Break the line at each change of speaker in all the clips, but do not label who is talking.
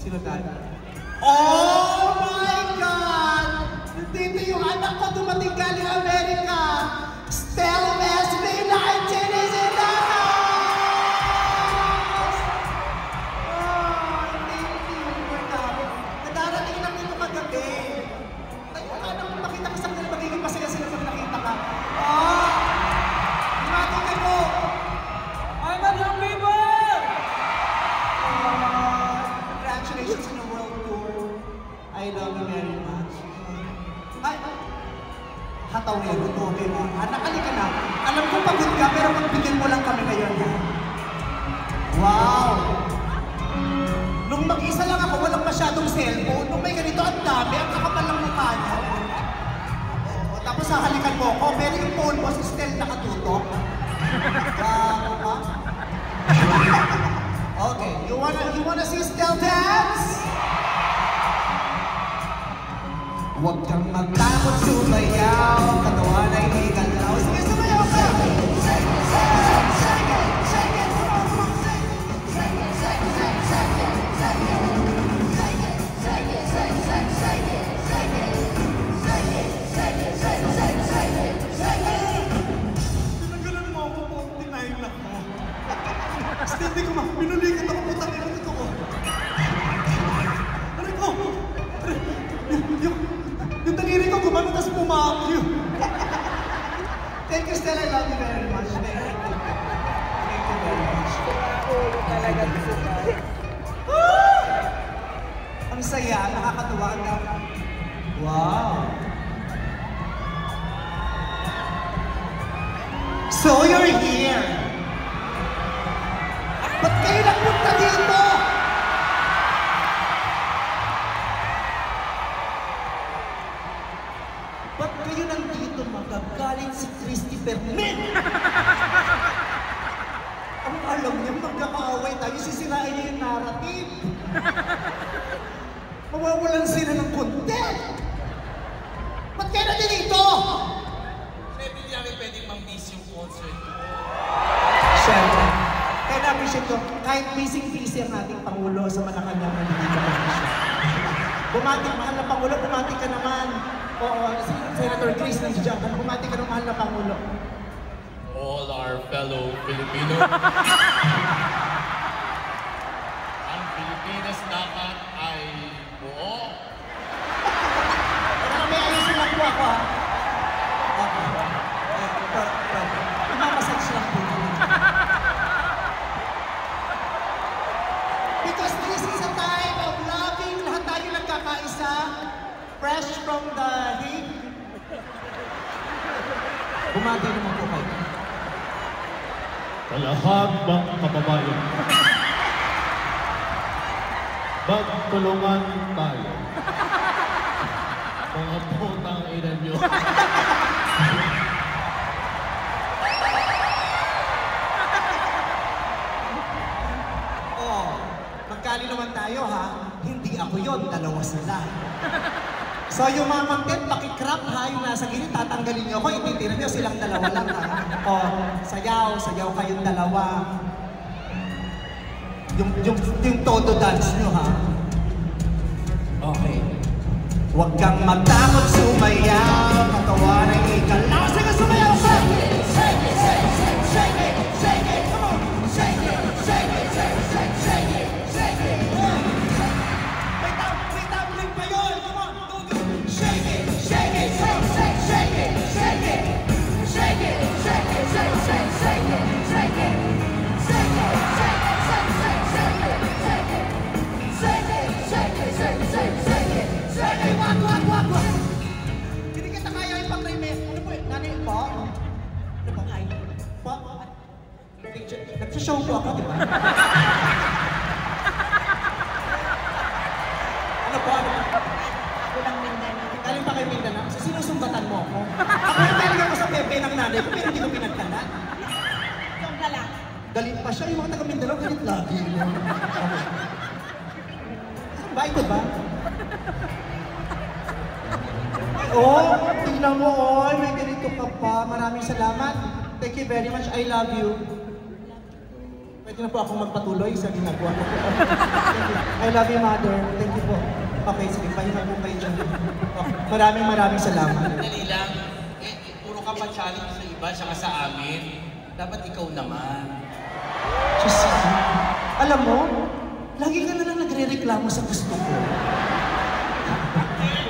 Sino tayo? Oh my God! Dito yung anak ko dumating galing Amerika! Stel Mesme Martin is in the house! Oh, thank you for coming. Nadarating lang dito kagabi. Ano kung makita ka sa kanila, magiging masaya sila pag nakita ka. Oh! Lumati ka po!
I'm a young people!
Congratulations on your world tour. I love you very much. Ay, hatawero to, okay mo. Anak, halika na. Alam ko pagod ka, pero magbigyan mo lang kami ngayon. Wow! Nung mag-isa lang ako, walang masyadong cellphone. Nung may ganito, ang dami, ang kakapal ng mukha niya. Tapos hahalikan mo ko, pero yung phone mo, si Stel nakatutok. Okay, you wanna see Stel dance? Huwag kang magtakot, sumayaw, katawan ay igalaw. Sige, sumayaw ka! Tinanggalan mo ako po, tinayin lang mo. Stel, di ko ma, pinulikat ako, putang ina nito ko. Aray ko! Yung daliri ko gumano, tas pumakyo. Thank you, Stel. I love you very much. Thank you. Thank you very much.
Ulo talaga gusto ka.
Ang saya, nakakatuwa na. Wow. So you're here. Ba't kayo nagpunta dito? Ba't kayo nandito magagalit si Christy Bermin? Ang alam niya, magkakaaway tayo, sisirain niya yung narrative. Mawawalan sila ng content. Ba't kayo nandito?
Hindi namin pwedeng mag-miss yung concert.
Siyempre. Kaya na-appreciate ko, kahit busy ang ating Pangulo sa Malacanang na hindi ka mag-appreciate. Bumati, mahal na Pangulo, bumati ka naman. Oo, si Senator Chris nandiyan. Bumati ka ng mahal na Pangulo.
All our fellow Filipino. Ang Pilipinas dapat ay buo.
Kaya may ayusin lang po ako, ha? Okay. Imamassage lang po. Because this is a time of loving. Lahat tayo nagkakaisa. Fresh from the heat. Bumati naman po kayo.
Sa lahat ng kababayan, magtulungan tayo. Mga putang ina niyo.
Oh, magkali naman tayo, ha? Hindi ako yon, dalawa sila. So yung mga content, pakikrap, ha? Yung nasa gilid, tatanggalin niyo ako, ititira niyo silang dalawa lang, ha? Oh, sayaw kayong dalawa. Yung todo dance niyo, ha? Okay. Huwag kang matakot, sumayaw, katawan ay ikalaw. Sige, sumayaw ka! Shake it, shake it, shake it, shake it, shake it, come on! Shake it, shake it, shake it, shake it, shake it, shake it. May tabling pa yun! Come on, go, go! Shake it, shake it, shake it, shake it, shake it, shake it. Shake it, shake it, shake it, shake it, shake it, shake it. Shake it, shake it, shake it, shake it, shake it, shake it. Shake it, shake it, shake it, shake it, shake it. Shake it, wag, wag, wag, wag. Hindi kita kaya yung pag-remake. Ano po eh? Nani, po? Ano po? Ay, po? Nagsashow po ako, di ba? Ano po? Ano po?
Ako lang Mindanao.
Galing pa kay Mindanao? So, sinusumbatan mo ako? Ako yung galing ako sa pepe ng nanay ko, pero hindi ko pinagtanan.
Ikaw ka lang.
Galit pa siya, yung mga taga Mindanao, galit lagi. Saan ba? Ito ba? Oh, tingnan mo, oy, may ganito ka pa. Maraming salamat. Thank you very much. I love you. Pwede
Pwede na po ako magpatuloy sa ginagawa ko. I love you, Mother. Thank you po. Okay, sige, pahinga po kayo dyan. Okay. Maraming salamat.
Dali lang. Puro ka pa challenge sa iba, saka sa amin. Dapat ikaw naman.
Diyos ko. Alam mo, lagi ka na lang nagre-reklamo sa gusto ko.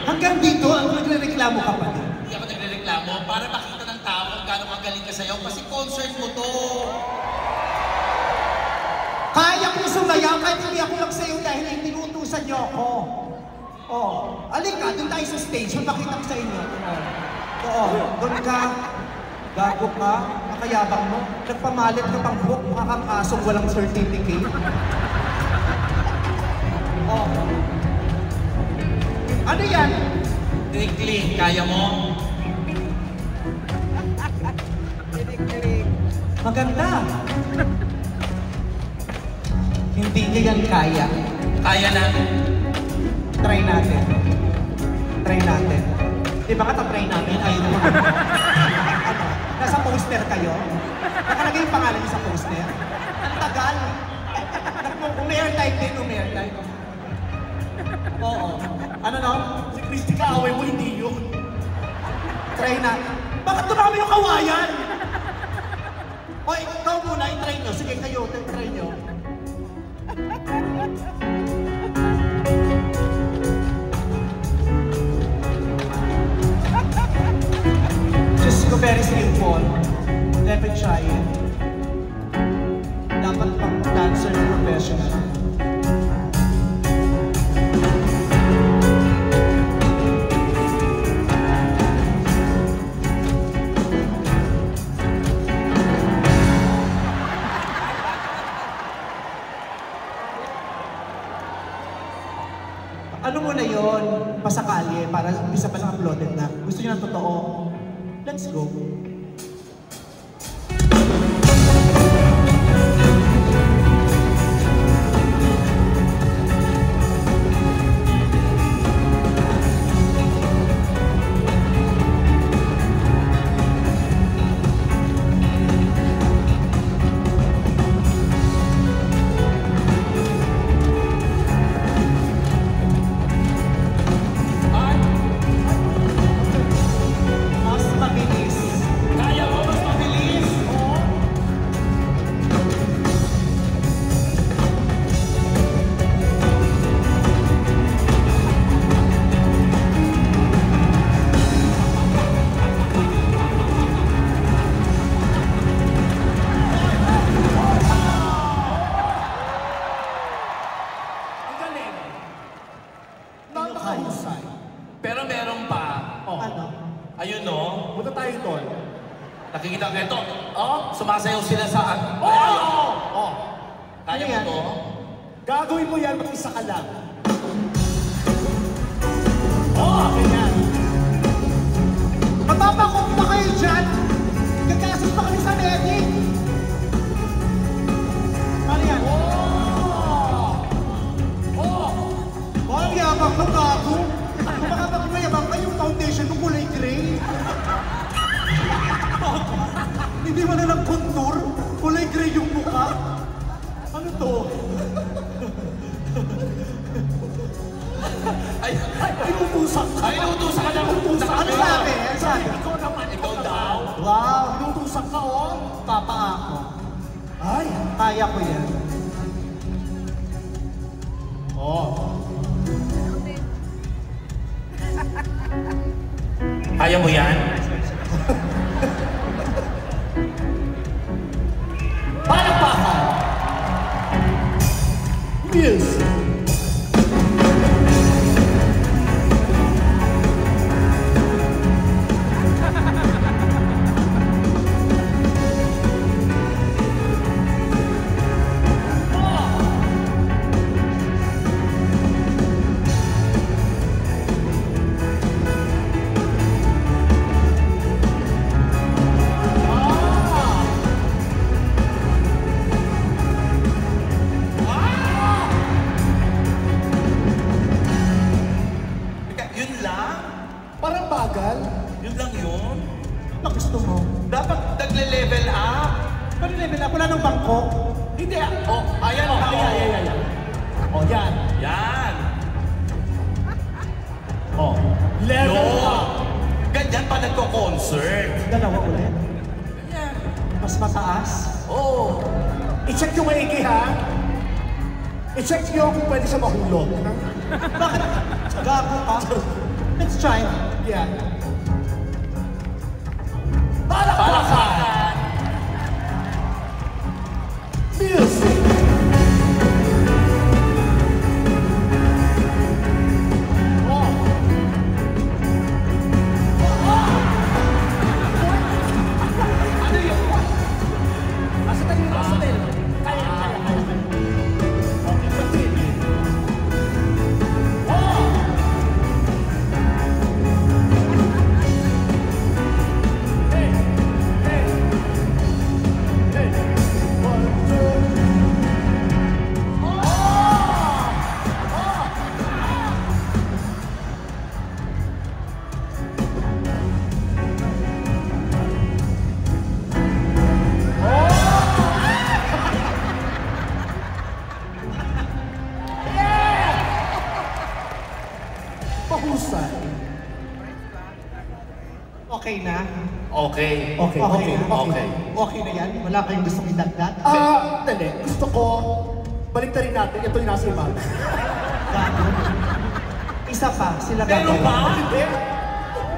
Hanggang dito, ang nagre-reklamo ka pa din.
Hindi ako nagre-reklamo para makita ng tao kung gaano kagaling ka sayaw kasi concert mo to.
Kaya kong sumayaw kahit hindi ako magsayaw dahil tinutusan niyo ako. Oh, alika, doon tayo sa stage. Makita ko sa inyo. Doon ka. Gago ka. Makayabang mo. Nagpamalit ka pang buhok. Mukha kang asong walang certificate. Oh. Ano yan?
Klik, kaya mo?
Maganda. Hindi niya yan kaya.
Kaya na.
Try natin. Try natin. Di ba try natin? Ayaw naman ako. Ano? Nasa poster kayo? Nakalagay yung pangalan niyo sa poster? Ang tagal. Ume-airtime din, ume-airtime. Oo. Ano no?
Si Christy kaaway mo, hindi yun.
Try na. Bakit dumami yung kawayan? O, ikaw muna, i-try nyo. Sige, kayo, try nyo. Just go very simple. Let me try it. Dapat pang dancer professional. Ano mo na yun? Pasakali para isa pa lang uploaded na. Gusto niyo ng totoo? Let's go. Mas mabilis.
Kaya mo, mas mabilis.
Ang galing.
Nakahusay.
Pero meron pa.
Oh.
Ano?
Ayun no.
Punta tayo doon.
Nakikita ko ito. Oh, sumasayaw sila sa...
Oh!
Kaya
Ano
mo
yan?
to?
Gagawin mo yan, mag-isa ka lang. Ganyan.
Mapapakot pa kayo dyan! Gagasos pa kami sa medic! Ano yan? Ang yabang ng gago! Kung makapag-mayabang kayo, yung foundation ng kulay gray. Hindi mo na lang contour, kulay gray yung mukha. Ano to?
Ay,
Inutusak ka.
ay, inutusan ka na.
Ano sabi? Ano sabi?
Ikaw naman,
Ikaw daw.
Wow!
Inutusak ka, oh.
Papa ako.
Ay.
Kaya ko yan.
Oh.
Kaya mo yan?
Palakpakan. Music.
Yun lang?
Parang bagal.
Yun lang yun?
Ano gusto mo?
Dapat nagle-level up.
Ano level up? Wala nang bangko.
Hindi ah. Oh, ayan oh. Ayan. Oh, yan.
Yan.
Oh. Level
Yo.
up.
Ganyan pa nagko-concert.
Dalawa ulit.
Yan.
Mas mataas.
Oh.
I-check yung maigi ha. I-check nyo kung pwede siya mahulog.
Bakit? Gago ka? Let's try.
Yan. Palakpakan! Music! Oh. Ano yun? Asa tayo? Kaya. Okay, continue. Oh! Hey! Hey! Hey! 1, 2. Oh! Mahusay.
Okay na?
Okay.
Okay,
Okay.
Okay.
Okay na yan? Wala kayong gustong idagdag?
Dali. Gusto ko, balik na rin natin. Ito yung nasa imago.
Gago. Isa pa, sila
Meron
gagawa.
ba?
Hindi.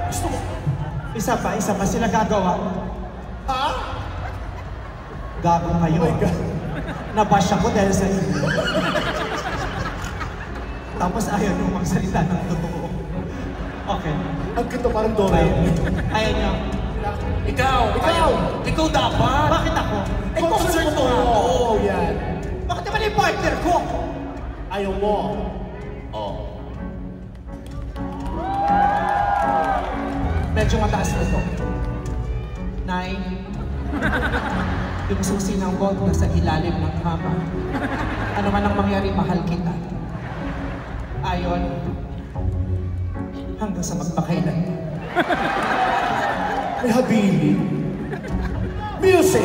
Gusto mo.
Isa pa, sila gagawa.
Ha?
Gago kayo.
Oh my God.
Nabash ako dahil sa inyo. Tapos ayaw nyo magsalita ng totoo. Okay.
Ang kito parang Dora.
Ayaw nyo.
Ikaw.
Ikaw.
Ikaw dapat.
Bakit ako?
Eh, concert mo nga to.
Oo, yan.
Bakit naman yung partner ko?
Ayaw mo.
Oh.
Medyo mataas na to. Nay, yung susi ng gold nasa ilalim ng kama. Ano man ang mangyari, mahal kita. Ayon, hanggang sa magpakailan.
May habili. Music!